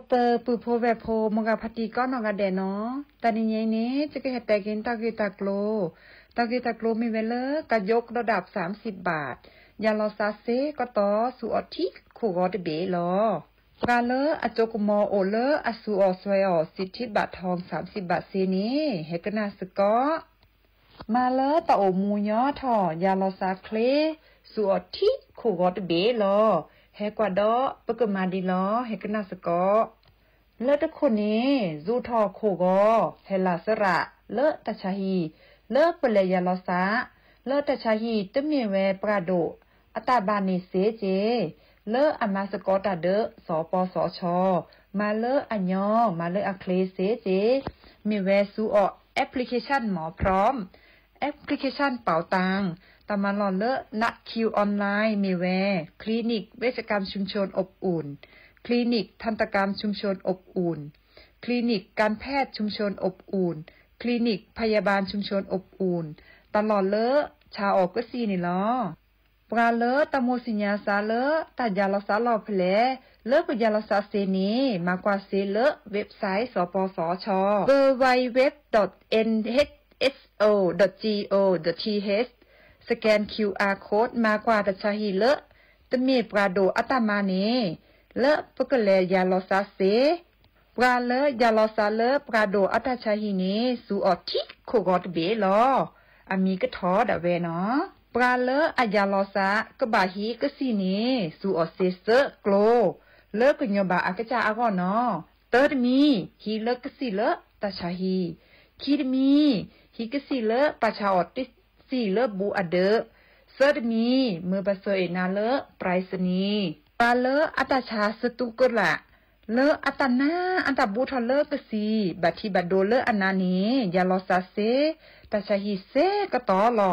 เปอร์ปือโพแวโพมงกะพัตติก้อนอกะแดเนาะตานิเยนี้จะก็เฮ็ดแต่กินตากิตาโกลมีเวลกะยกระดับ30 บาทยาลอซาเซก็ต่อสู่ออทิคูกอเดเบลอกาเลอจกมอโอเลอสูออสวยอสิทธิบัตรทอง30 บาทเซนี้เฮกนาสกอมาเลอตะโอมูยอทอยาลอซาเคลสู่ออทิคูกอเดเบลอเฮกวาดอปกมาดีลอเฮกนาสกอเลอตะคนนี้จูทอโคกอเฮลาสระเลอตะชาฮีเลอเปเลยาลอซาเลอตะชาฮีตะเมเวปราโดอตาบานิเซเจเลออามาสกอตาเดสปสชมาเลออัญญอมาเลออะเคลเซเจมีเวซูอแอปพลิเคชันหมอพร้อมแอปพลิเคชันเป่าตังตามาลอเลอนัดคิวออนไลน์มีเวคลินิกเวชกรรมชุมชนอบอุ่นคลินิกทันตกรรมชุมชนอบอุ่นคลินิกการแพทย์ชุมชนอบอุ่นคลินิกพยาบาลชุมชนอบอุ่นตลอดเลอชาออกก็ซีนี่ลอปราเลอตะโมสิญาซาเลอตายาลอซาลอเพลเลอกยาลอซาเซนีมากว่าเซเลเว็บไซต์สปสช www.nhso.go.th สแกน QR Code มากว่าตะชาฮิเลตะเมปราโดอัตมาเนเลปกเลยาลอซาเซปราเลยาลอซาเลปราโดอัตชาฮิเนสูออทิโคกอตเบลออามีก็ทอดะเวเนาะปราเลอายาลอซากบาฮีกสิเนสูออเซเซโกลเลกญบาอากจาอากอเนาะเติดมีฮีเลกสิเลตาชาฮีคีดมีฮีกสิเลปาชาออติสิเลบูอเดเซดมีมือบาเซเอนาเลปรายสนีปราเลออัตชาสตุกละเลออัตนาอัตบูทอเลกสีบัติบัดโดเลออนานียาลอซาเซตาชาฮีเซก็ตอลอ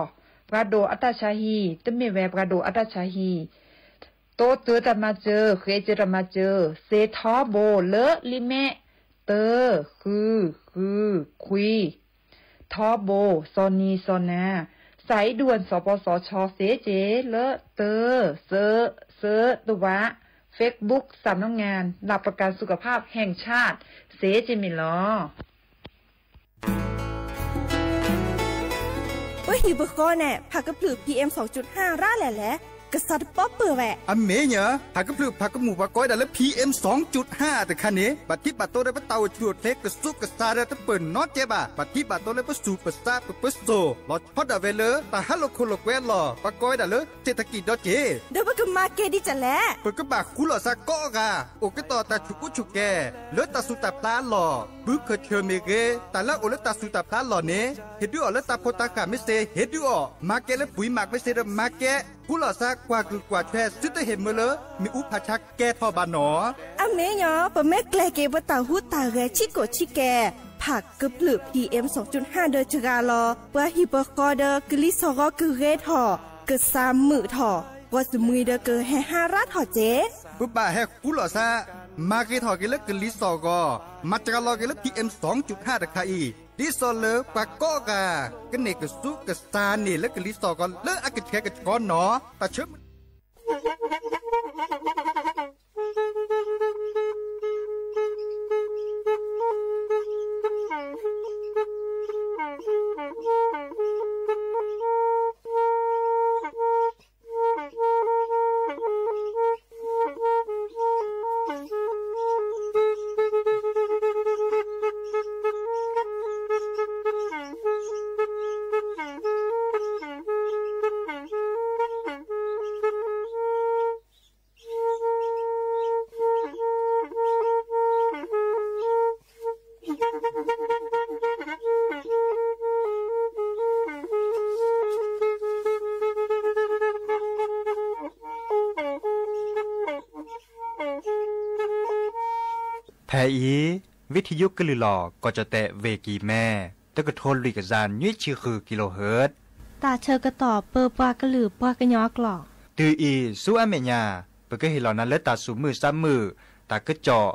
ปราโดอัตชาฮีตเมเวปราโดอัตชาฮีโตเตอตมาเจอเคเจตมาเจอเซทอโบเลอลิเมเตอคือคุยทอโบซอนีซอนาสายด่วนสปสชเสเจเลอเตอเซตัวะFacebook สำนักงานหลักประกันสุขภาพแห่งชาติเสเจมิลอว่าหิบก็แน่ผักกระพือ PM 2.5 ร่าแหละกษัตริย์ป๊อปเปื่อแหวะอเมเนอะผักกระพือผักกระหมูผักก้อยแต่ละ PM 2.5 แต่คันนี้บัดที่บัดโตได้ปะเตาจรวดเล็กกระซุกกระซาได้ตะเปิ่นน็อตเจ็บบัดที่บัดโตได้ปะสูปะซาปะปะโซลอดพอดอะเวลแต่ฮัลโลโคโลแควลอปะก้อยแต่ละเศรษฐกิจดอเจเดี๋ยวก็มาเกดิจะแลปะก็บักคุลอซาก็กะโอก็ต่อตาชุกุชุแกเลตาสุตาพลาหลอบึกเคเชเมเกแต่ละโอเลตาสุตาพลาหลอเนเฮ็ดดูออเลตาโพตากะไม่เซเฮ็ดดูออมาเกและปุ๋ยหมักไม่เซมาเกผู้หล่อซากกว่าคือกว่าแช่ซึตเห็นเมื่อเลมีอุปชักแก่ทอบานหนออเมยอปะแม่แกลเกบตาหูตาแกชิโกชิแกผักกระปลือ PM 2.5 เดจกาลอเปฮิบกอเดกลิซอกคือเรทอเก3มือทอว่าสมุยเดเกแห่5รัฐทอเจปุ๊บบ่าแฮผู้หล่อซามาเกทอเกลกลิซอกอมาจกาลอเกล PM 2.5 ตะคาอีดิซอเลปากก็กะกันเนกสุกสตาเนและกลิซอกอเลอะกะแชกะชอนหนอตาเชมแทอีวิทยุกลือหลอก็จะแตะเวกีแม่ตะกะโทนลุยกะจานยี่ชื่อคือกิโลเฮิรตซ์ตาเชอกระต่อเปอปากระลือปากระยอกหลอกตืออีสู้อเมญาเปก็เห็นเหล่านั้นและตาสูมือซ้ำมือตากระเจาะ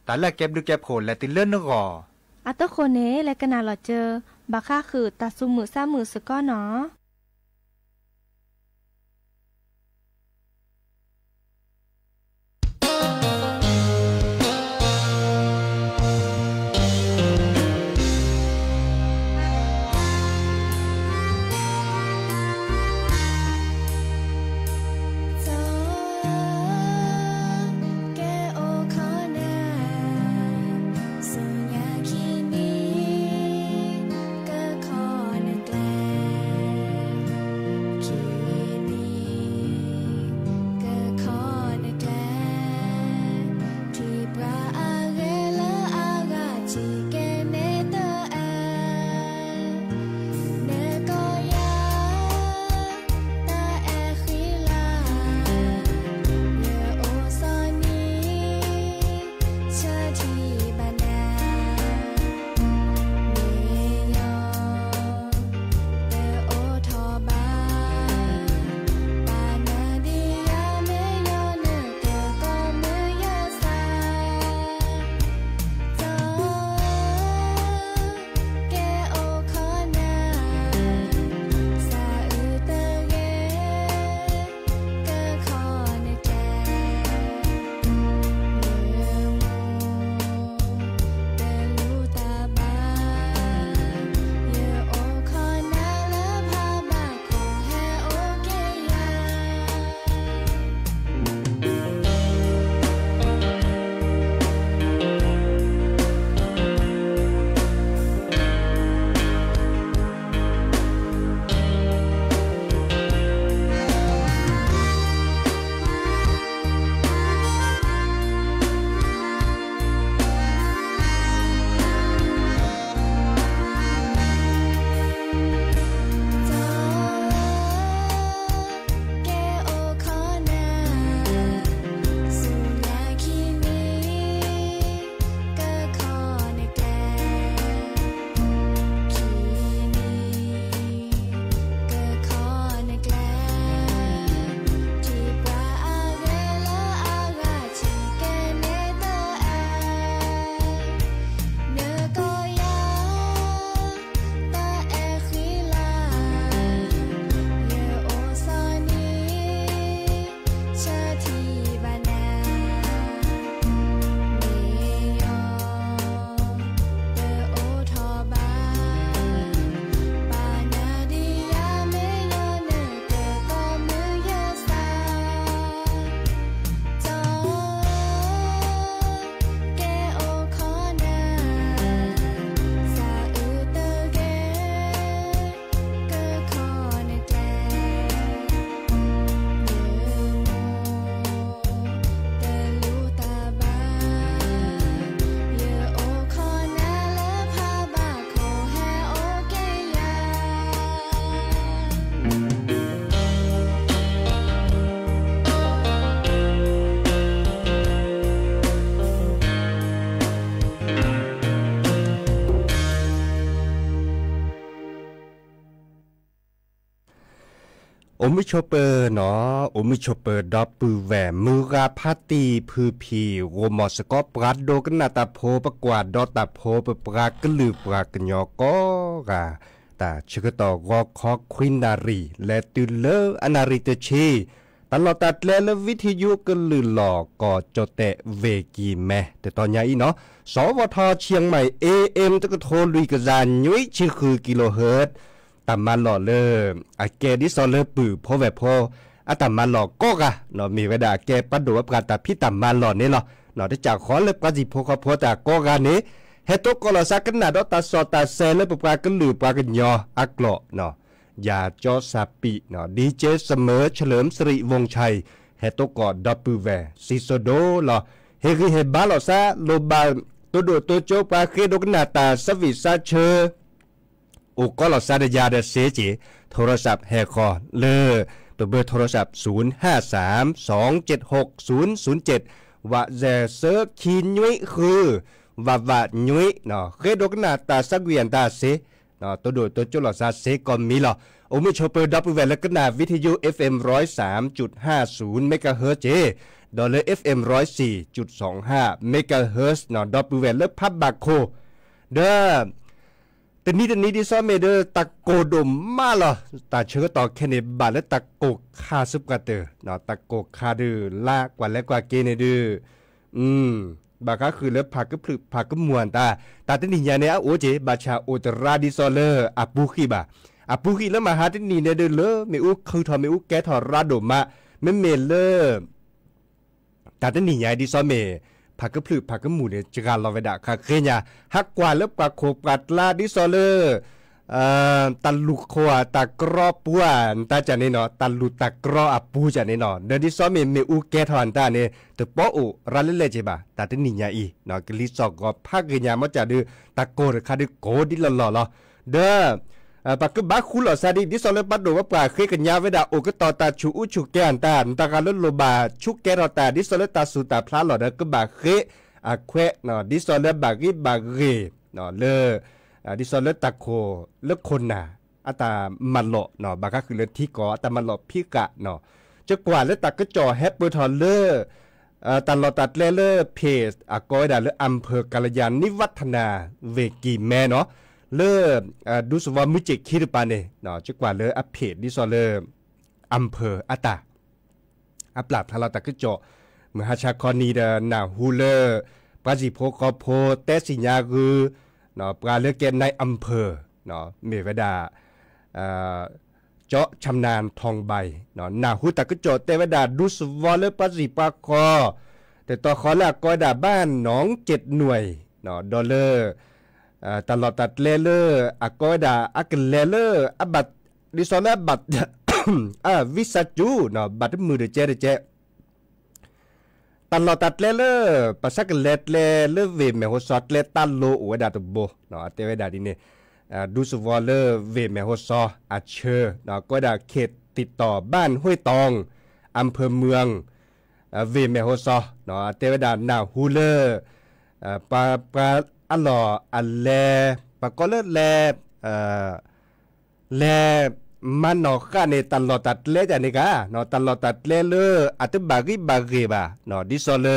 ตาละแก็บดูแก็บโผล่และติเลื่อนนกออัตโคเนและกะนาหลอเจอบาค่าคือตาสูมือซ้ำมือสก้อเนาะ มิชเปอร์เนาะโอมิชเปอร์ดอปปือแหวมือราพาตีพือพีโรมอสกอปรัดโดกันนาตาโพประกวาดดอตาโพเปปรากลือปรากญอกอกาแต่ชิกตอกอคอควินนารีและตุเลอนาริเตชีตลอดตัดและวิทยุกลือหลอกก็จดแต่เวกีแม่แต่ตอนนี้เนาะสวทเชียงใหม่ AM ตะกโทลุยกระจานยุ้ยชื่อคือกิโลเฮิรตซ์ตามมาหล่อเลออาแกดิซอเลอปือพอแวพออาตามมาหล่อก็กะเนาะมีเวลาแกปัดดูประกาศแต่พี่ตามมาหล่อนี่เนาะเนาะได้จากขอเล็บกะจิพอขอพอแต่ก็กะนี้เฮตุกลสักกันนาดตาสอตาเซเลปปรากลือปรากญออักโลเนาะยาจอซาปิเนาะดีเจเสมอเฉลิมสิริวงชัยเฮตุกอดับปือแวซิโซโดเนาะเฮริเฮบาลอซาโลบาตัวโดตัวโจปาเคดกนาตาสวิซาเชโอก็ลอซาเดยาเดเซจิโทรศัพท์แฮคอเลอเบอร์โทรศัพท์0532760007ว่าแจเซอร์คินยุ้ยคือว่ายุ้ยเนาะเคดกนาตาสักเวียนตาเซเนาะตัวโดตัวโจลอซาเซก็มีหรอโอมิโชเปอร์ดับเบิลแวแล้วก็นาวิทยุ FM 103.50 เมกะเฮิรตซ์ดอลลาร์ FM 104.25 เมกะเฮิรตซ์เนาะดับเบิลแวแล้วพับบาโคเด้อแต่นี้ดิซอเมเดอร์ตะโกดมมาล่ะตาเชื่อต่อแค่ในบาทและตะโกคาซุปกะเตอเนาะตะโกคาดือลากว่าและกว่าเกเนดือบาก็คือแล้วผักก็พลึกผักก็มวนตาตินิยาเนี่ยโอเจบาชาโอตราดิซอเลอร์อาปูคีบาอาปูคีแล้วมาหาตินีเนี่ยเด้อเลอเมอุคือทอเมอุแกทอราโดมาเมเลอตาตินิยาดิซอเมผักก็พลึกผักก็หมูเนี่ยจการลอเวดาคาเคญาฮักกว่าแล้วปากโคปัดลาดิซอเลอร์ตันลุกขวาตากรอบปวนตาจานี่เนาะตันลุตากรออปูจานี่เนาะเดดิซอเมอุแกทอนตาเนี่ยตะปออุรัลเลเจบาตาตินิญาอีเนาะกลิซอกก็พักญามาจาดือตะโกรคาดิโกดิลลอเด้อปากก็บาคุลอซาดิดิซอเลปัดโดว่าปลาเคกันญาเวดาโอก็ตอตาชูอุชุแกนตาตากาลโลบาชุแกรอตาดิซอเลตาสุตาพลาหลอเด้อก็บาเคอะแควเนาะดิซอเลบากิบาเรเนาะเลดิซอเลตะโคเลคนน่ะอาตามันโลเนาะบางก็คือเลที่ก่ออาตามันโลพิกะเนาะจะกว่าเลตะก็จ่อแฮปเปอร์ทอลเลอร์ตลอดตัดเลอร์เพจกอยดาเลอำเภอกาลยานิวัฒนาเวกีแม่เนาะเลอดูสว่ามุจิคิรปาเนเนาะจะกว่าเลอเพจดิซอเลอร์อำเภออาตาอัปลับทาราตะก็จ่อมหาชาคอนีเดนาฮูเลอร์ปาจิโพกอโพเตสิญากือเนาะปลาเลือกเกณฑ์ในอำเภอเนาะเมวดาเจาะชำนาญทองใบเนาะนาหูตะก็โจเตวดาดุสวอลเลปัสสิปาคอแต่ต่อขอละกอยดาบ้านหนอง7หน่วยเนาะดอลเลอร์ตลอดตัดเลเลอร์กอยดาอักเลเลอร์บัตดิซอลบัตวิสัจูเนาะบัตมือเดเจตลอดตัดเลอภาษากันเลเวเมโฮซอดเลตัลโลอวดาตโบเนาะเตวดาดิเนี่ยดูสวอลเลเวเมโฮซออาเชอเนาะก็ดาเขตติดต่อบ้านห้วยตองอำเภอเมืองเวเมโฮซอเนาะเตวดานาฮูเลปาอัลลออัลเลปาก็เลมันนอกกันในตลอดตัดเล่จานี่กะเนาะตลอดตัดเล่เลยอัตบากิบาเกบาเนาะดิซอเล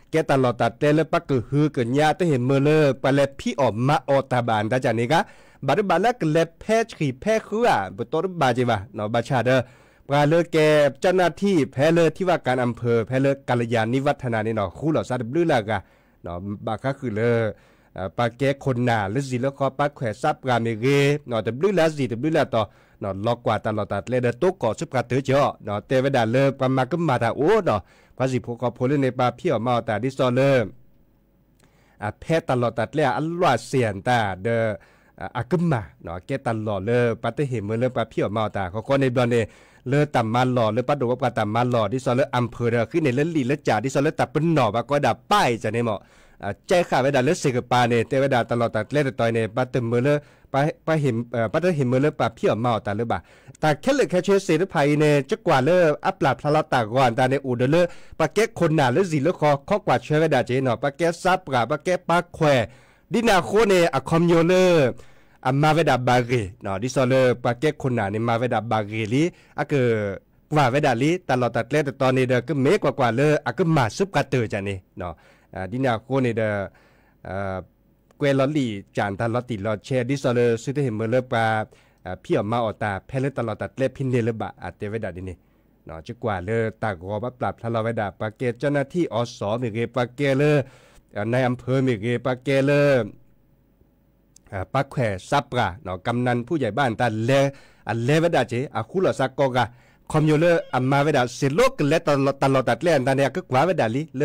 แกตลอดตัดเล่ปักคือหือกันยาตเห็นเมื่อเลยไปเลยพี่ออกมาอตาบานตาจานี่กะบาดบาลักเล็บแพชขีแพคืออ่ะบตัวบาจิบาเนาะบาชาเดอปลาเลแกเจ้าหน้าที่แพเลที่ว่าการอำเภอแพเลกัลยาณิวัฒนานี่เนาะคู่เหล่าซาดบลือละกะเนาะบาก็คือเลยปาแกคนหนาหรือสิแล้วก็ปาแขวซับกาเมเกเนาะแต่บลือละสิแต่บลือละต่อเนาะล็อกกว่าตลอดตัดเลยเด้อตุ๊กก่อสุบกาเตอเจาะเนาะเตวดาเลยประมาก็มาตาโอ้เนาะภาษีพวกก็พลในปาเพียวมาแต่ดิซอเลแพทตลอดตัดเลยอัลลอฮ์เสียนตาเด้ออากุมาเนาะแกตลอดเลยปัตเตเห็นเมื่อเริ่มปาเพียวมาแต่เขาก็ในบอลเนี่ยเลือต่ำมันหล่อเลยปัดดูว่าต่ำมันหล่อที่ซอเลอำเภอเด้อขึ้นในเลือลีเลือจ่าที่ซอเลตัดเป็นหน่อว่าก็ดับป้ายจะในเหมาะใจข่าวเวดาเลือเสกปาเนี่ยเตวดาตลอดตัดเล่นต่อยเนี่ยปัตเตเมื่อเลือไปเห็นปัตเตเห็นเมื่อเลือปาเพียวมาแต่เลือบ่าแต่แค่เลยแค่เชื่อเสด็จภัยเนี่ยจะกว่าเลืออัปลัดพลาตาก่อนแต่ในอูเดอเลือปาแก้คนหนาเลือสีเลือคอข้อกว่าเชื่อเวดาเจเนาะปาแก้ซับกับปาแก้ปาแควดินาโคเนอะคอมโยเลอร์ มาเวดาบาเกเนาะดิซอเลปาเกตคนหนานี่มาเวดาบาเกลีอะเกว่าเวดาลีตลอดตัดเล่แต่ตอนนี้เด้อก็เมกว่าเลยอะก็มาซุบกาเตอร์จันนี่เนาะดินาโคนี่เด้อเกวลอลีจานตลอดติลอดแชดิซอเลสุดที่เห็นเมื่อเลปาพี่ออกมาออตาแพลตลอดตัดเล่พินเดลบะอาเตเวดาดินี่เนาะจะกว่าเลยตากอบับปรับทะเลาเวดาปาเกตเจ้าหน้าที่อสมีเกปาเกเลในอำเภอมีเกปาเกเลปักแขซับกะเนาะกำนันผู้ใหญ่บ้านตาเลเวดาเจอะคุลสักกอกะคอมยูเลอัมมาเวดาเซโลกเลตลอดตัดเล่นตาเนี่ยก็กว่าเวดาลีเล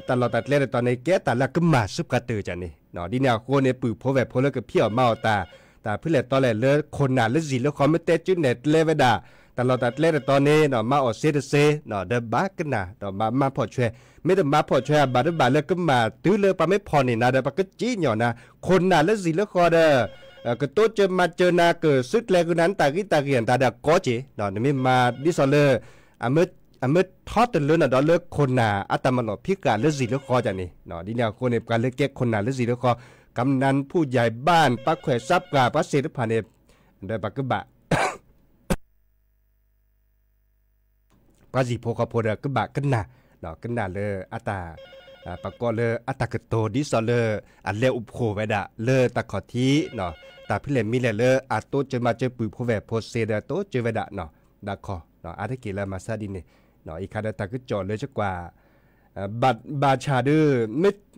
ตลอดตัดเล่นตอนในแกตาละก็มาซุบกะตือจันนี่เนาะดิเนี่ยโคเนี่ยปือโพแบบโพเลก็เพี้ยวมาตาเพื่อตอนแรกเลคนน่ะเลสิเลคอมเมเตจุเน็ตเลเวดาตลอดตัดเล่นตอนนี้เนาะมาออเซเนาะเดบากันนะเนาะมาพอช่วยไม่ได้มาพอช่วยบาดบาเลยก็มาตื้อเลยปะไม่พอนี่นะเดปะก็จี้หน่อนะคนน่ะเลสิเลคอเดก็โตเจอมาเจอนาเกิดสุดแรงกูนั้นตากิตาเกียนตาเด็กก็จีเนาะนี่มาดิซอเลอเมื่อทอดตัวเลือดดอเลือกคนน่ะอัตมันหนอพิการเลือดสีเลือดคอจันนี่เนาะดิเนี่ยคนในการเลือกแก้คนน่ะเลือดสีเลือดคอกำนันผู้ใหญ่บ้านปักแขวซับกาปัสเสด็จผ่านเนี่ยได้ปักกบะปัสสีโพคาโพเดกบะกันน่ะเนาะกันน่ะเลยอัตตาปากก็เลยอัตตากโตดิซอเลอันเลอุโคไว้ดะเลตะขอทีเนาะตาพิเลมีเลอาโตจะมาเจอปือโพแวโพเซเดโตเจไว้ดะเนาะดาคอเนาะอาทิกิลมาซาดินนี่เนาะอีกคาดตาก็จอดเลยจักว่าบัดบาชาดื้อ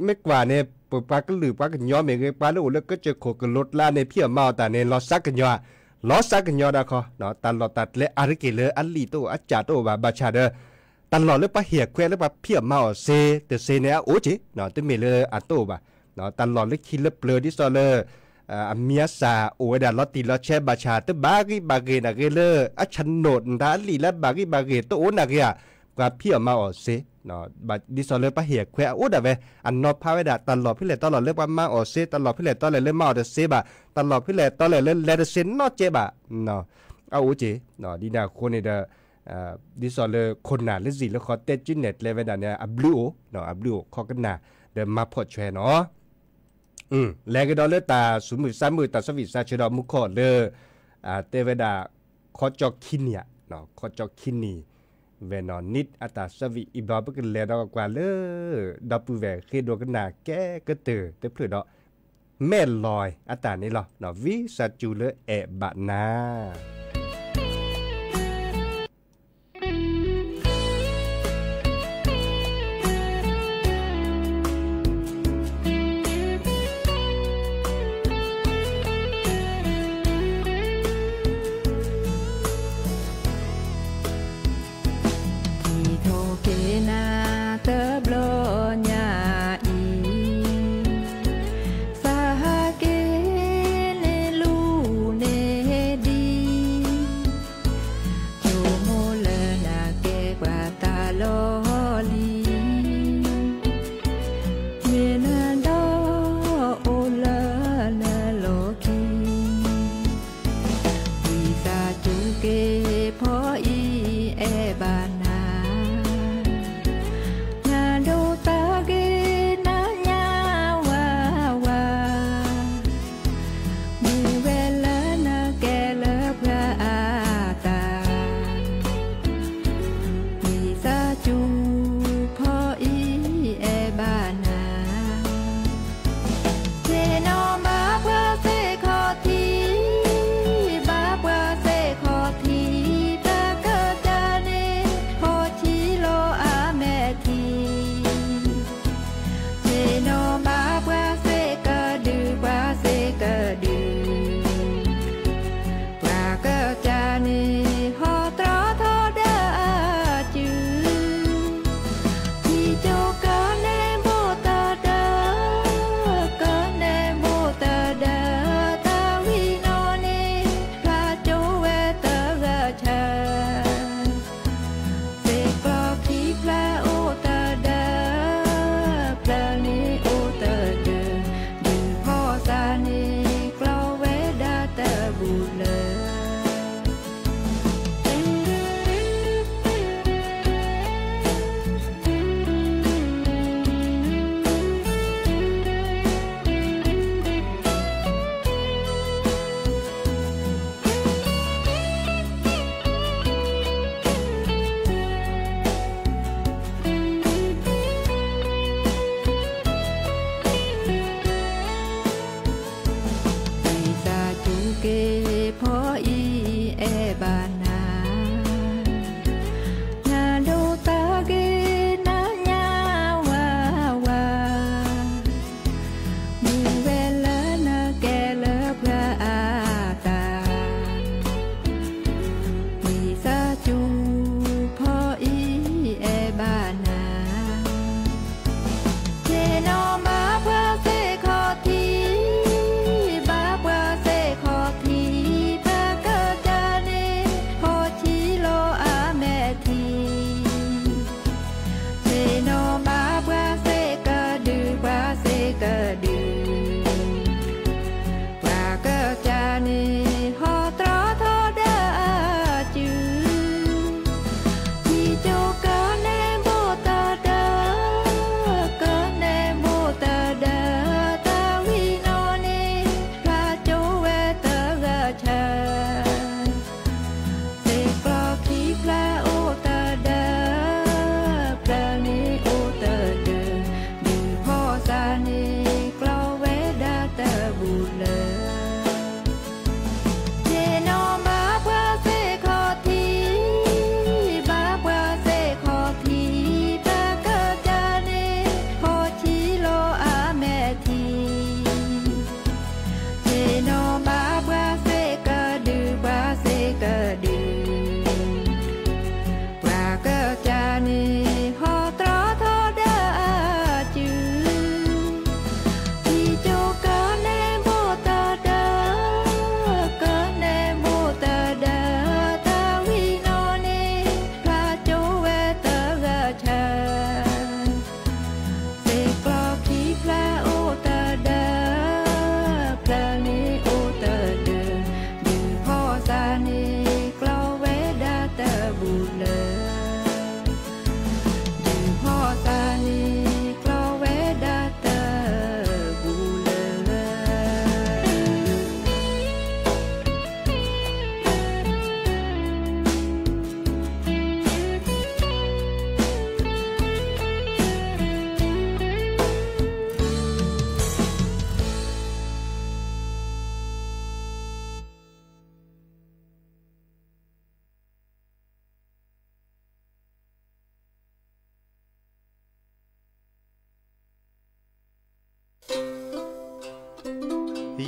ไม่กว่าเนี่ยปปาก็หรือปากันย้อมเองปาแล้วก็เจอโคกรถล่าในเพียเมาแต่ในลอซักกันย้อดาคอเนาะตลอดตัดและอาทิกิเลอัลลีโตอาจาโตบาชาเดตลอดเลยปะเหียแควเลยปะเพียเมาเซแต่เซเนี่ยโอจิเนาะตึเมเลอาโตบะเนาะตลอดเลยคิเลเปลดิซอเลเมียสาโอเดาลอติลอเชบาชาตบากินะเกเลอะชันโนดดาลีและบากิโตโอนะเกะกว่าเพียเมาเซเนาะบาดิซอเลปะเหียแควโอดาเวอันนอพาเวดาตลอดพิเลตลอดเลยปะมาอเซตลอดพิเลตลอดเลยเมาเดเซบะตลอดพิเลตลอดเลยเลเดเซนนอเจบะเนาะเอาโอจิเนาะดินาโคเนเดดิซอเลคนหนาเลสิแล้วขอเตจิเน็ตเลเวดาเนี่ยอับลูเนาะอับลูขอกันหนาเดิมมาพอดแชร์เนาะแล้วก็ดอลเลตาสูมือซ้ำมือตาสวิตซาเชดอมุขอเลเตเวดาขอจอกคินเนี่ยเนาะขอจอกคินีเวนอนนิดอัตาสวิอิบาบกันแล้วดอกกว่าเลดับปูแวเคดกันหนาแกก็เตอเตเพื่อดอกแม่ลอยอัตานี่หรอเนาะวิซาจูเลเอบะนาเ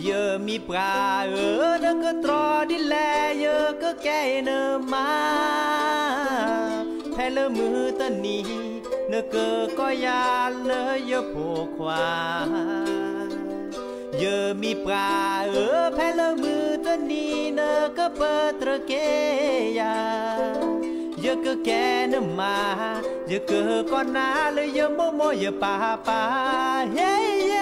เยอะมีปลานึกก็ตรอดิแลเยอะก็แก่เนมาแพ้เลมือตะนี้นึกก็ยาเลยเยอะโผควาเยอะมีปลาแพ้เลมือตะนี้นึกก็เปิดตระเกียเยอะก็แก่เนมาเยอะก็น่าเลยเยอะโมโมเยอะป่าเฮ้เย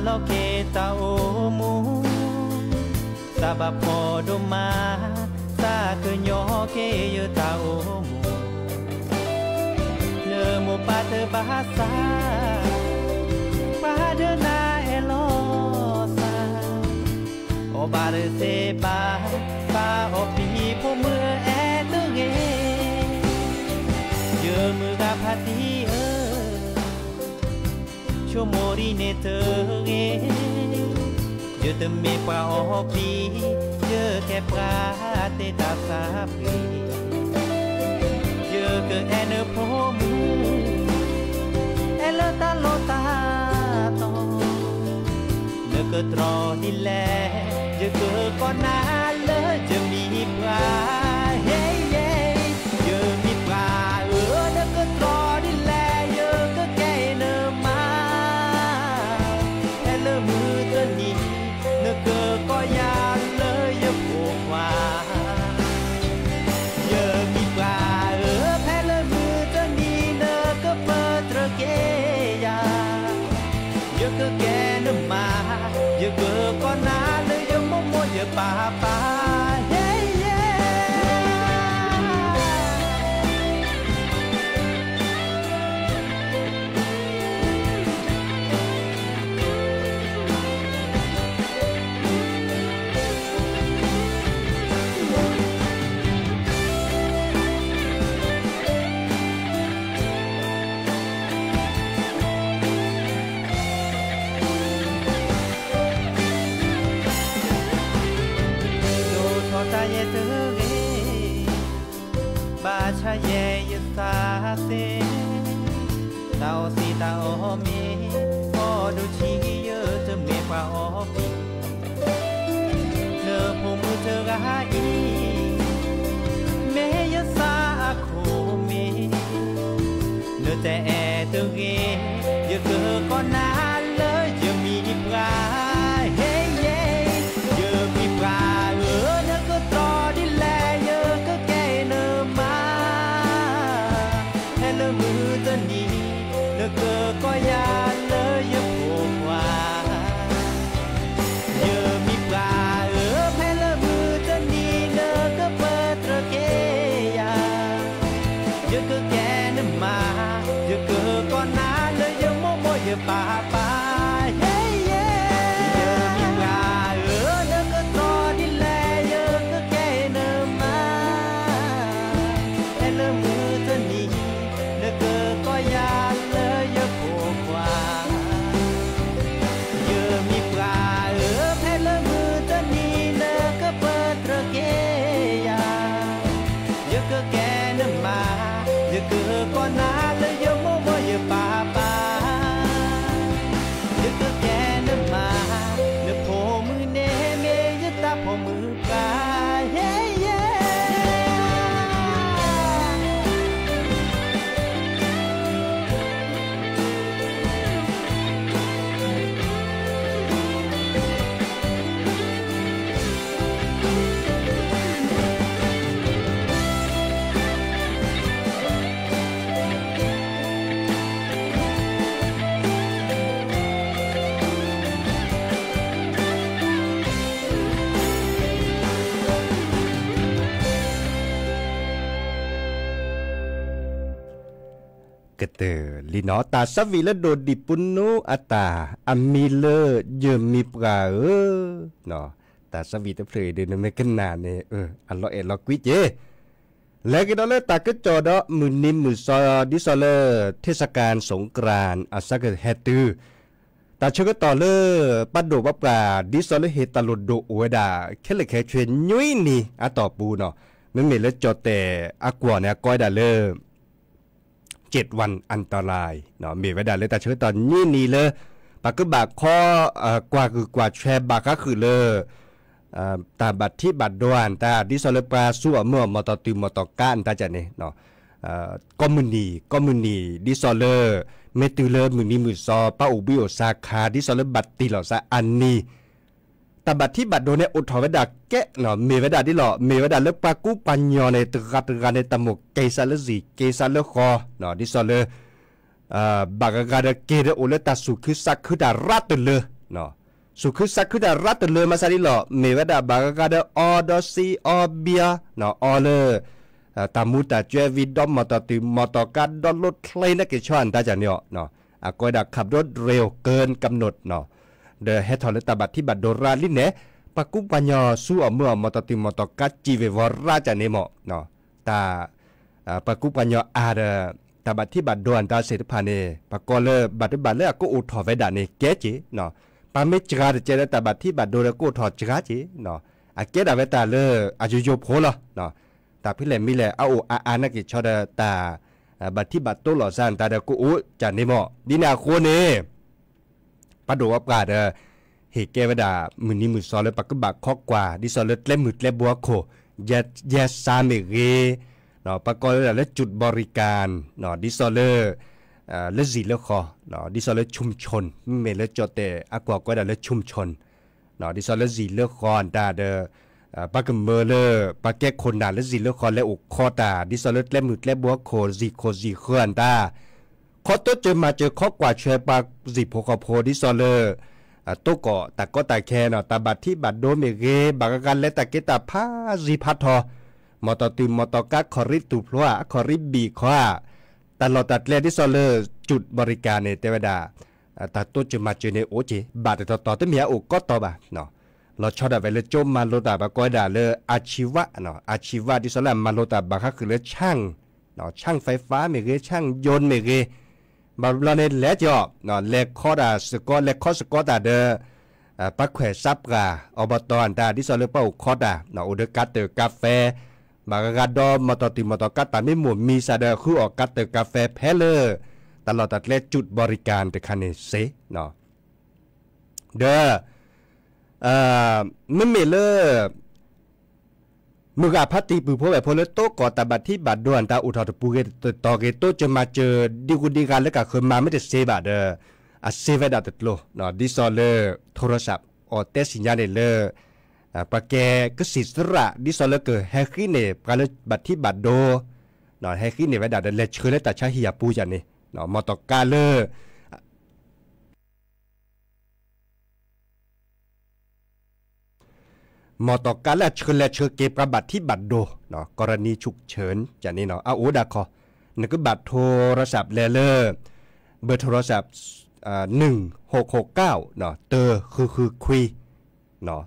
เราเกตาโอมูซาบะพอดมาซาคือยอเกยตาโอมูเนโมปาเตบาซาปาเดนาเอโลซาโอบาเรเซบาปาโอปีพมือแอตเกเยมือกาพาตีชั่วโมรีเนเธอเเยอะแต่ไม่ปลาออกปีเยอะแค่ปลาเตตาสาปีเยอะเกิดแอนเนอร์พมือแอนเลตาโลตาโตเนื้อเกิดรอดิแลเยอะเกิดก่อนนานเลยจะมีปลาเฮ้ยเยอะมีปลาเนื้อเกิดรอดิแลเยอะก็แก่เนื้อมามือตะนี้เนื้อเกอก็ยาเลยเยอะโผว่าเยอะมีปลาแพ้เลยมือตะนี้เนื้อก็เปิดตระเกียเยอะก็แก่เนื้อมาเยอะเกอก็น่าเลยเยอะโมโมเยอะป่าเฮ้เย่ตาเยเตเกบาชาเยยสาเซตาโอซีตาโอเมพอดูชีเยอะจะเมปาโอปีเนอพมือเธอกะอีเมยสาโคเมเนอแต่แอเตเกเยอะเกินก็นานเลยจะมีปลาเฮ้เยเยอะมีปลาตรอดิแลเยอะก็แก่เนมาแค่ละมือตะนี้เนื้อเกอก็ยาเลยเยอะโผว่าเยอะมีปลาแค่ละมือตะนี้เนื้อก็เปิดตระเกียเยอะก็แก่เนมาเยอะเกอก็น่าเลยเยอะโมโมเยอะป่าเฮ้เย่เยอะมีปลาเนื้อก็ตรอดิแลมือตะนี้เนื้อเกอก็ยาเลยเยอะโผว่าเยอะมีปลาแพ้ละมือตะนี้เนื้อก็เปิดตระเกียเยอะก็แก่เนื้อมาเยอะเกอก็น่าเลยเยอะโมโมเยอะป่าเยอะก็แก่เนื้อมาเนื้อโผมือเนเมยตาโผมือปลาเฮ้เย่กเตอลีนอตาสวิละโดดิปุนโนอัตาอามิเลเยมีปลาเนาะตาสวิตะเพลเดนเมกันนาเนอัลลอเอลอกิเจ และก็ได้ตาก็จอดมือนิมมือซอดิซอเลเทศกาลสงกรานต์อาสักเฮตือตาเชก็ต่อเลปัดโดวับปลาดิซอเลเฮตลุดโดอวยดาแค่เลยแค่ชวนยุ้ยนี่อาต่อปูเนาะไม่มีเลยจอแต่อากว่าเนี่ยก้อยดาเล7 วันอันตรายเนาะมีไว้ดาเลยตาเชก็ต่อนี่เลยปากก็บากข้อกว่าคือกว่าแชร์บากก็คือเลยตาบัดที่บัดดวนตาดิซอลปลาสู้เมื่อมอตติมอตก้านตาจะเนี่ยเนาะคอมมูนีดิซอลเมตุเลมือนี้มือซอป้าอุบิโอซาคาดิซอลบัดตีหล่อซาอันนี้ตาบัดที่บัดโดนเนี่ยอุทธรเวดาแกะเนาะเมเวดาดิหล่อเมเวดาเลปากุปัญญาในตระในตะหมกเกซาเลสีเกซาเลคอเนาะดิซอลบากกาเดเกเดโอเลตาสุคือสักคือดารัตเลเนาะสุคือสักคือดารัตเลมาซาดิหล่อเมเวดาบากกาเดออดอซีออเบียเนาะออเลตามูตาเจวิดอมมอตติมอตกัดดอลลดเคลนักกิจชอนตาจะเนี่ยเนาะก็ได้ขับรถเร็วเกินกำหนดเนาะเดเฮทอลตาบัดที่บัดโดราลิเนปากุปัญญาสู้เมื่อมอตติมอตกัดจีเววราจะเนี่ยเนาะตาปากุปัญญาอาเดตาบัดที่บัดโดนตาเสด็จผ่านเนปากก็เลยบัดเลยก็อุทธรเวดานี่เกจิเนาะปาไม่จราเจตาบัดที่บัดโดนก็อุทธรจราจิเนาะเกดาเวตาเลยอายุโยโพละเนาะตาพี่แหลมมีแหละเอาอานักกิจชอดตาบัดที่บัดโตหล่อซานตาเดกูอุจันนิโมดินาโคเนปะดูวับกาเดเฮเกวดามือนี้มือซอเลยปักกบักคอกกว่าดิซอเลยเล่มือเล่บัวโคยาซาเมเกเนาะปะกอเลยแล้วจุดบริการเนาะดิซอเลยเลจีเลคอเนาะดิซอเลยชุมชนเมเลจอเตอากว่าก็ได้เลชุมชนเนาะดิซอเลยจีเลคอนตาเดปากเมเลปากแก้คนด่าและจีเลคอนและอุกคอตาดิซอเลเล่มือเล่บัวโคจีเคลื่อนตาขอตัวเจอมาเจอข้อกว่าเชปากจีโพกโพดิซอเลโตเกาะตะก็ตะแคเนาะตาบัดที่บัดโดเมเกบากกันและตะเกตาพาจีพัดทอมอตติมอตกัดคอริตุพลัวคอริบีคว้าตลอดตัดเลดิซอเลจุดบริการในเทวดาตาตัวเจอมาเจอในโอเจบาดต่อเตมียอุกก็ต่อบ่าเนาะเราชอบแบบเลยจมมาโลตาบากอยดาเลยอาชีวะเนาะอาชีวะที่สลามมาโลตาบาคือเลยช่างเนาะช่างไฟฟ้าเมเกช่างยนต์เมเกบาเราในแหลจอบเนาะแหลคอดาสกอแหลคอสกอตาเดปักแขวซับกาอบตอนตาที่สลามเป้าคอดาเนาะอุดกัดเตอกาแฟบากกาดอมมอตติมอตกัดตาไม่หมุนมีซาเดคือออกกัดเตอกาแฟแพ้เลยตลอดตัดเลจุดบริการแต่คันเซเนาะเด้อมันเมเลมือกาพัติปูพแบบพลโตก่อตาบัดที่บัดดวนตาอุทธรปูเกตอเกโตจะมาเจอดิกุดีกันแล้วก็เคยมาไม่ได้เซบาเดอเซเวดาตโลเนาะดิซอเลโทรศัพท์ออเตสิญญาเนเลปะแกก็สิสระดิซอเลเกแฮคิเนปาเลบัดที่บัดโดเนาะแฮคิเนเวดาเดเลเชเลตาชาฮิยาปูจันนี่เนาะมอตกาเลมอตอกาและเชิญเก็บกระบัดที่บัดโดเนาะกรณีฉุกเฉินจากนี้เนาะเอาดาคอนึกบัตรโทรศัพท์เลเลอร์เบอร์โทรศัพท์1669เนาะเตอคือคุยเนาะ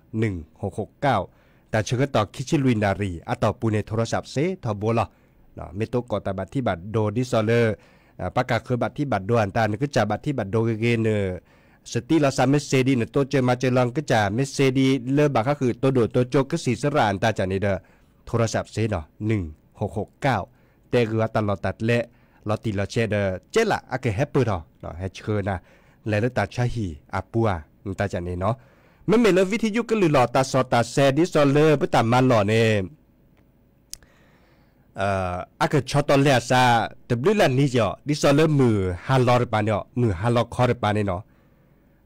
1669แต่เชิญต่อคิชิลุยนารีอะต่อปูในโทรศัพท์เซทอโบลเนาะเมโตกอตาบัตที่บัดโดดิซอเลอร์ประกาศคือบัตรที่บัดโดอันตานึกจะบัตรที่บัดโดเกเนอสติลาซาเมเซดีเนตัวเจมาเจลังก็จะเมเซดีเลบาก็คือตัวโดดตัวโจก็สีสระอันตาจานี่เดอโทรศัพท์เซเนาะ1669แต่คือตลอดตัดเละลอติลาเชเดอเจละอะเกแฮปเปอร์เนาะแฮเชอร์นะและตาชาฮีอาปัวอันตาจานี่เนาะมันเมลวิทยุก็ลือหลอตาซอตาแซดิซอเลอร์ไปตามมันหล่อเนอะเกชอตอลเลซาตบลิลันนี่จ่อดิซอเลอร์มือฮัลลอร์ปานเนาะมือฮัลลอร์คอร์ปานเนาะ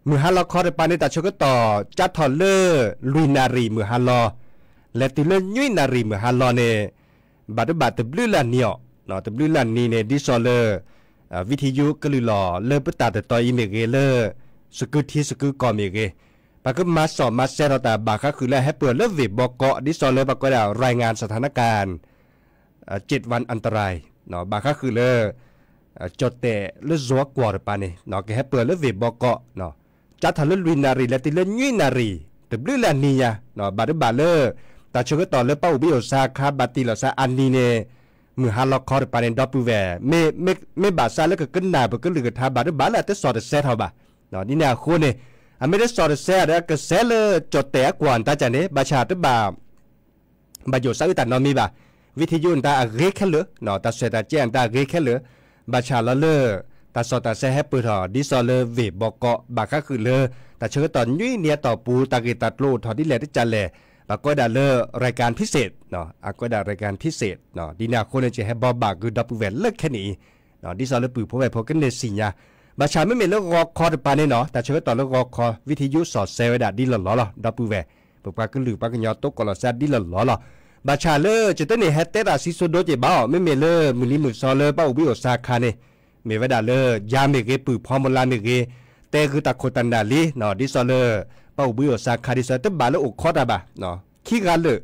มือฮัลลอคอร์ปานตาชกต่อจัดทอลเลอร์ลุยนารีมือฮัลลอและติเลยุยนารีมือฮัลลอเนบัดตบลิลันนี่เนาะตบลิลันนี่เนดิซอเลอร์วิทยุก็ลือหล่อเลอปตาต่ออีเมเกเลอร์สกุทีสกุกอเมเกปากก็มาสอบมาเซรตาบาก็คือแล้วให้เปิดเลเวบกดิซอเลอร์ปากก็ได้รายงานสถานการณ์7 วันอันตรายเนาะบาก็คือเลอจดแต่เลซัวกว่าปานนี่เนาะแกให้เปิดเลเวบกเนาะจัดทะลุลุยนารีและติเลยุยนารีแต่บลิลันนี่ยะเนาะบาดเลอตาชกต่อเลเป้าบิโอซาคาบาติลซาอันนี้เน มือฮาล็อกคอร์ปานในดับเบิลแวร์ไม่บาดซาแล้วก็ขึ้นหน้าไปก็เหลือทาบาดบาแล้วแต่สอดเซตเขาบ่าเนาะนี่แนวคู่นี่ไม่ได้สอดเซตแล้วก็เซลจดแต่กวนตาจันเนี่ยบาชาตัวบ่าบาอยู่สักตัดนอมีบ่าวิทยุนตาเรคแค่เหลือเนาะตาเสตาเจียนตาเรคแค่เหลือบาชาละเลอตาสอดตาเซให้ปืนถอดิซอเลเวบอกเกาะบาก็คือเลอแต่เชื่อตอนยุ่ยเนี่ยต่อปูตากิตัดโลถอดิแลที่จันแลบาก็ได้เลอรายการพิเศษเนาะก็ได้รายการพิเศษเนาะดีนาคนจะให้บอบากคือดับเบิลเลิกแค่นี้เนาะดิซอเลปืนพวกแบบพวกกันเลยสิญญาบาชาไม่มีเลิกรอคอร์ปานเนาะแต่เชื่อตอนเลิกรอคอวิทยุสอดเซลดาดีหล่อดับเบิลปกปาก็หรือปากยอตกกอลซาดีหล่อบาชาเลจะต้องเนี่ยเฮตเตอร์ซิโซโดเจบ้าไม่มีเลมือลิมือซอเลป้าอุบิโอซาคาเนี่ยเมื่อวันเลยาเมเกปืนพอมลาเมเกแต่คือตะโคตันดาลีเนาะดิซอเลป้าอุบิโอซาคาดิซอเตบาเลอกคอดาบะเนาะขี้กันเลย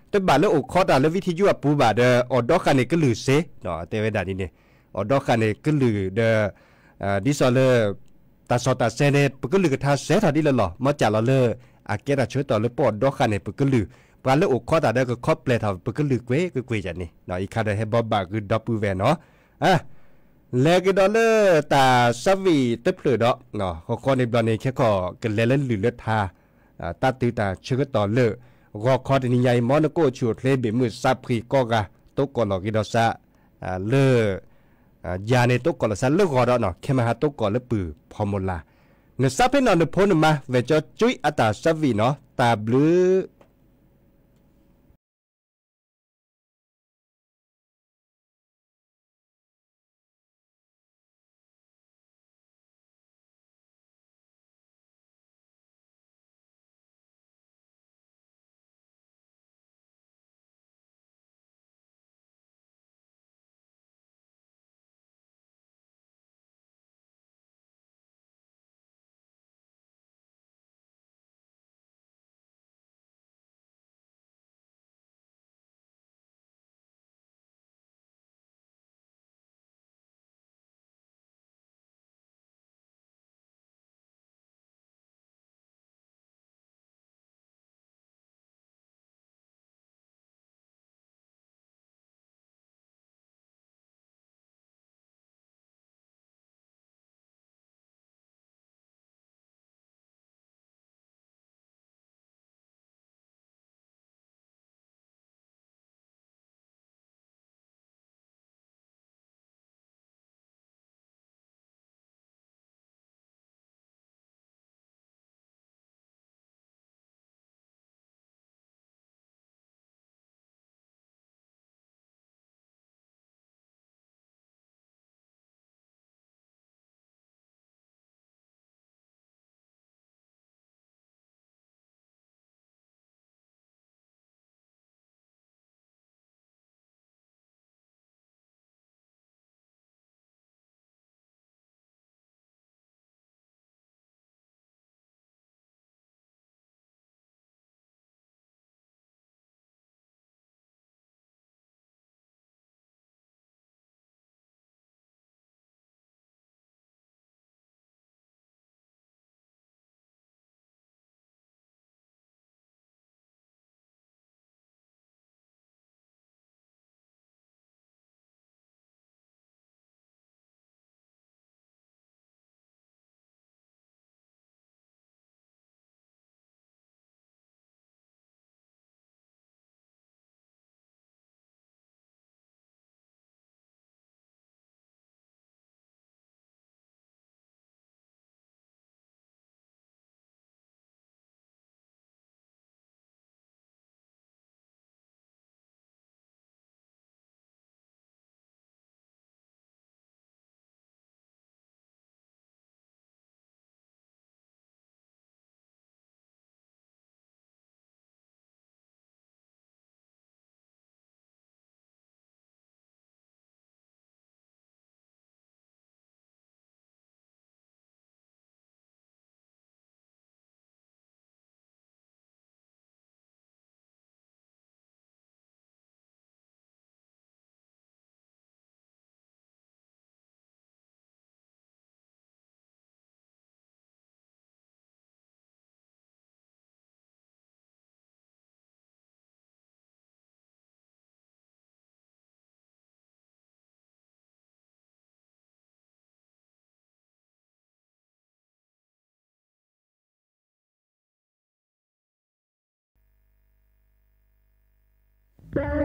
เตบาเลอกคอดาเลวิทยุปูบาเดออดอคันเนี่ยก็ลือเซเนาะแต่เวลานี้เนี่ยออดอคันเนี่ยก็ลือเดดิซอเลตาซอตาเซเนปก็ลือกระทาเซทาดิละหรอมาจากเราเลยอาเกตาช่วยต่อเลยปอดอคันเนี่ยปก็ลือปลาเลือกคอตาได้ก็คอเปลทเอาปก็ลือเว้ก็เกวจันนี่เนาะอีกคาได้ให้บอบบาคือดับปูแวนเนาะแล้วก็ดอลเลอร์ตาซาวีเตปเปลือดอกเนาะข้อในบอลนี้แค่ก็กันเล่นหรือเลือดทาตาติวตาเชื่อต่อเลอรอคอในใหญ่มอนโกชูดเลเบมือซาพรีก็กะตกก่อนหลอกกิดอซาเลอยาในตกก่อนละซาเลือกรอดเนาะแค่มาหาตกก่อนแล้วปือพอหมดละเนื้อซาเพนนอนในพ้นมาเวจจุยอัตาซาวีเนาะตาบลือ เ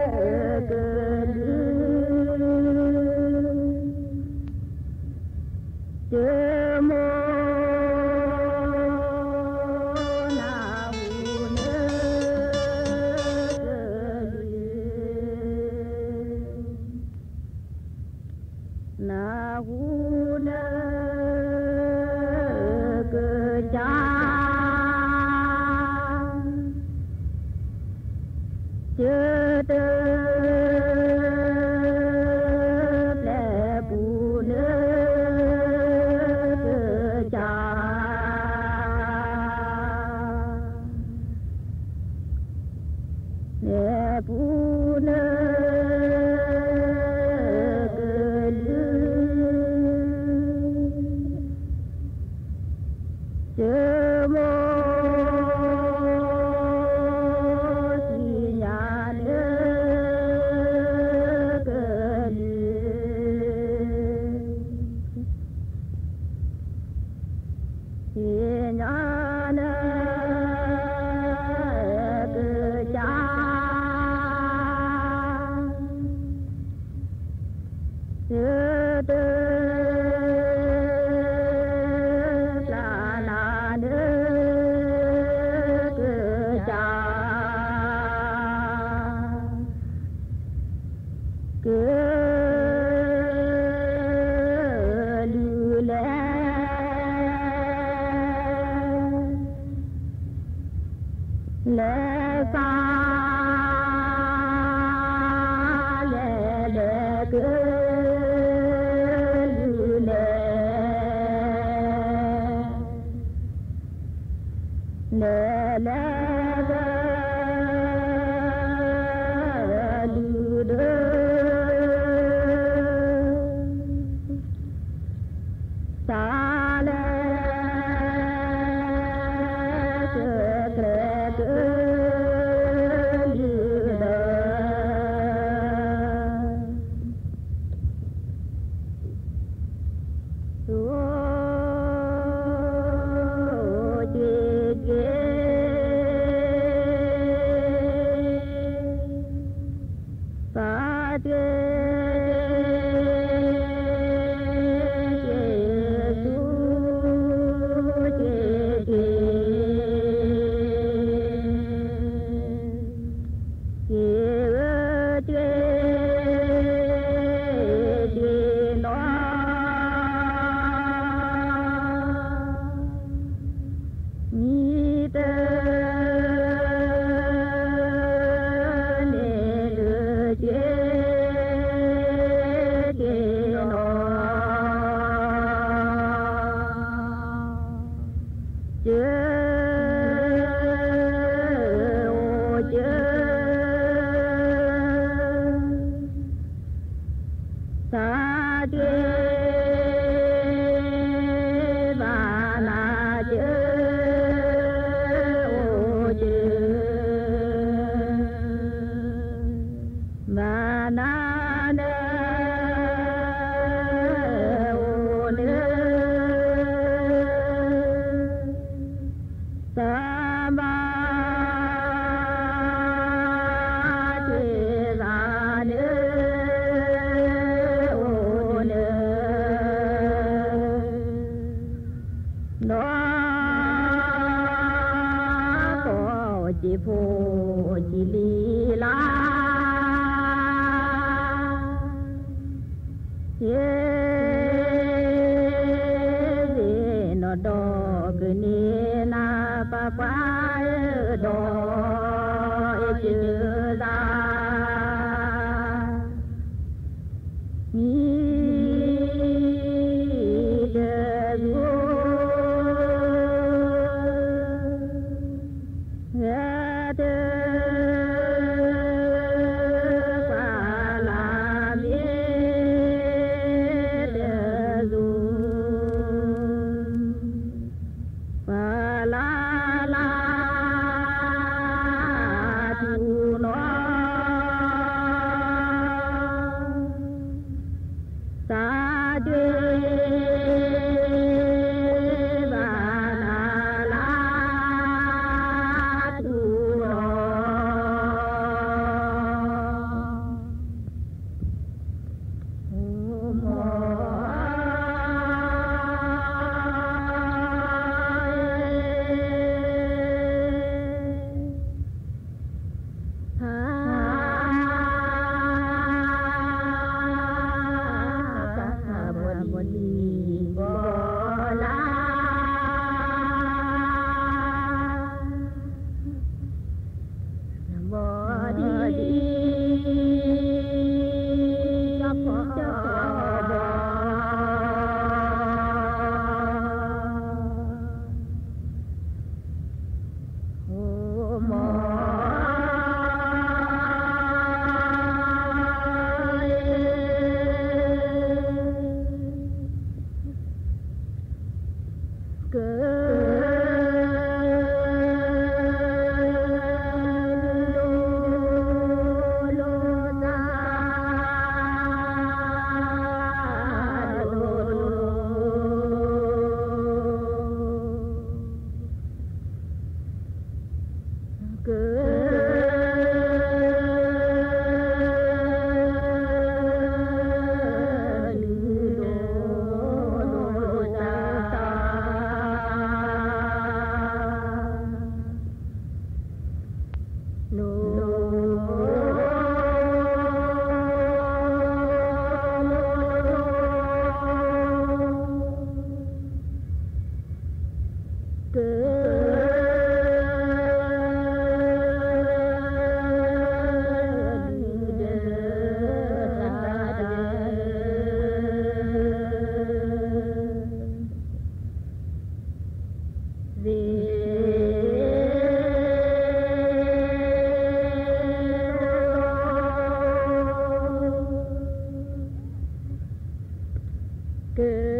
Yeah.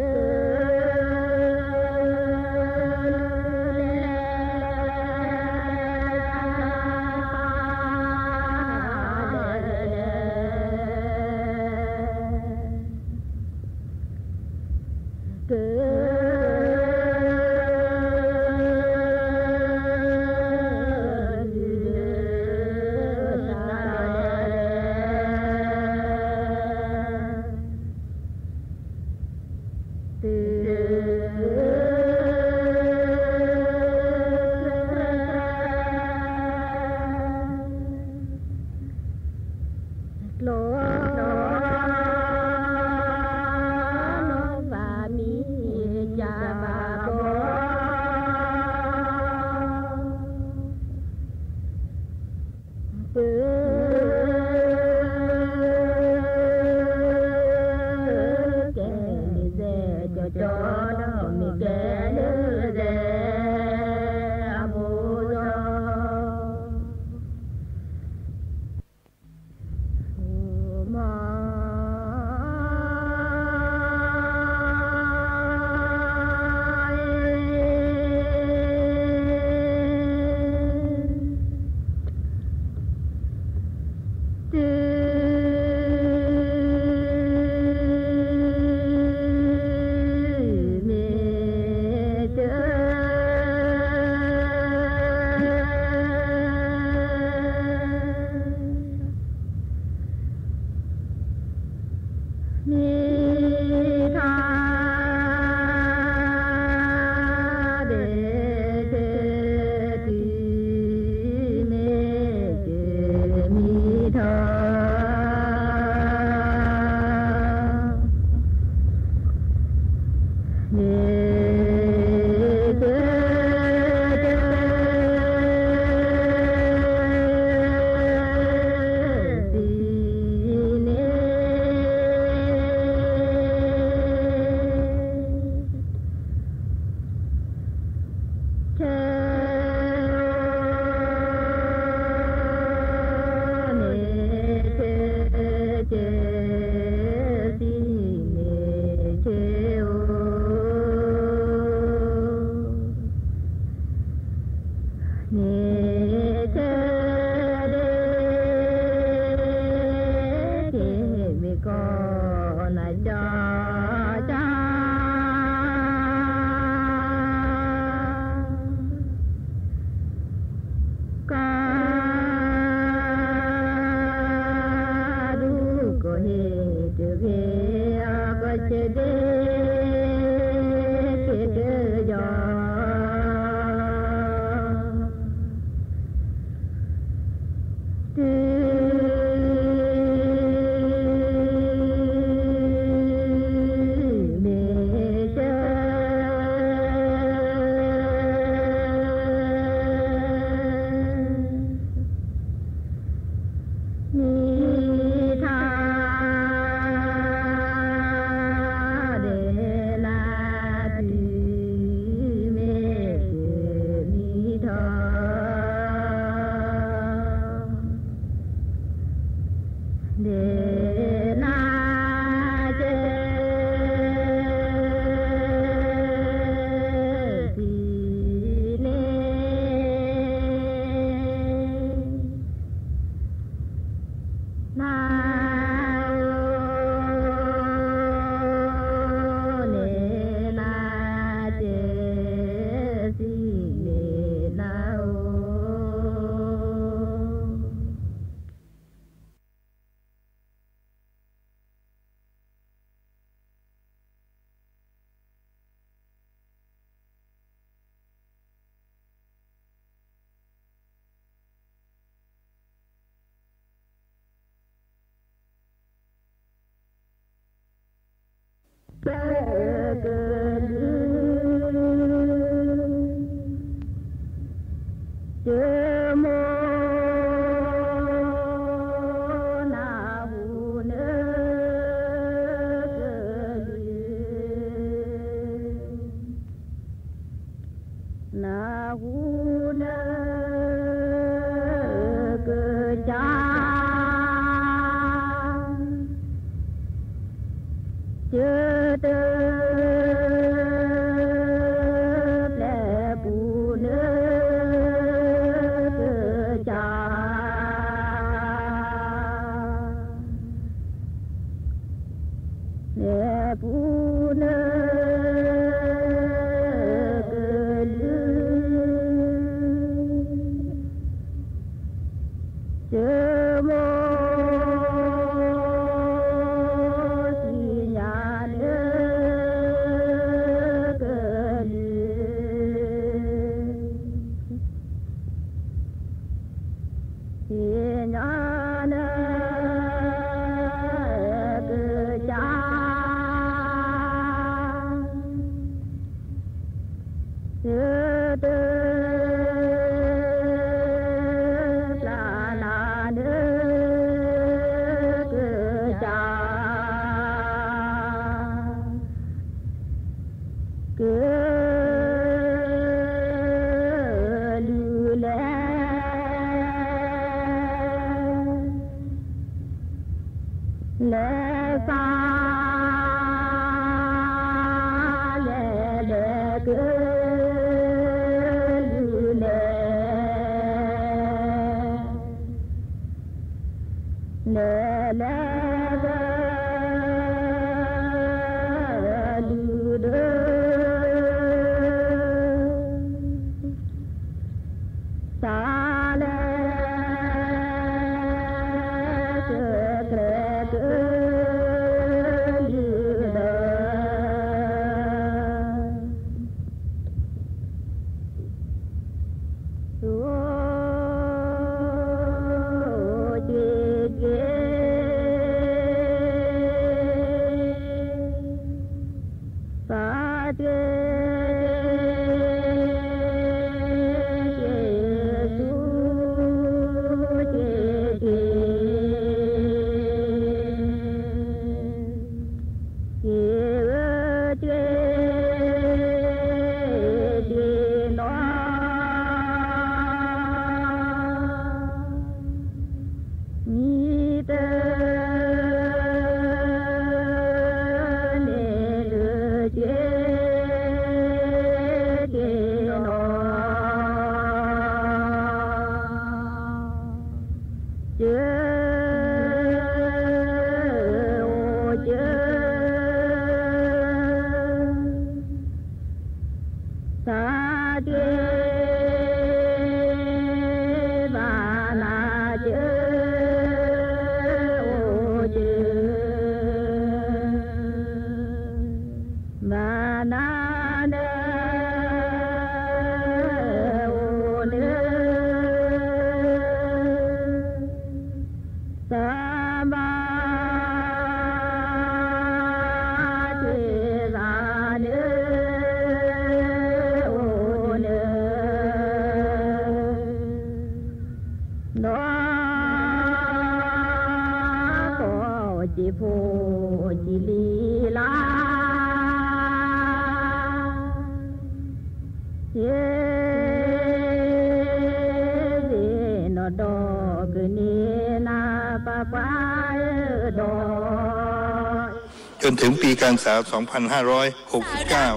จนถึงปีการศึกษา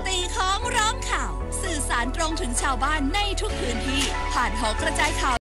2569 ตีของร้องข่าวสื่อสารตรงถึงชาวบ้านในทุกพื้นที่ผ่านหอกระจายข่าว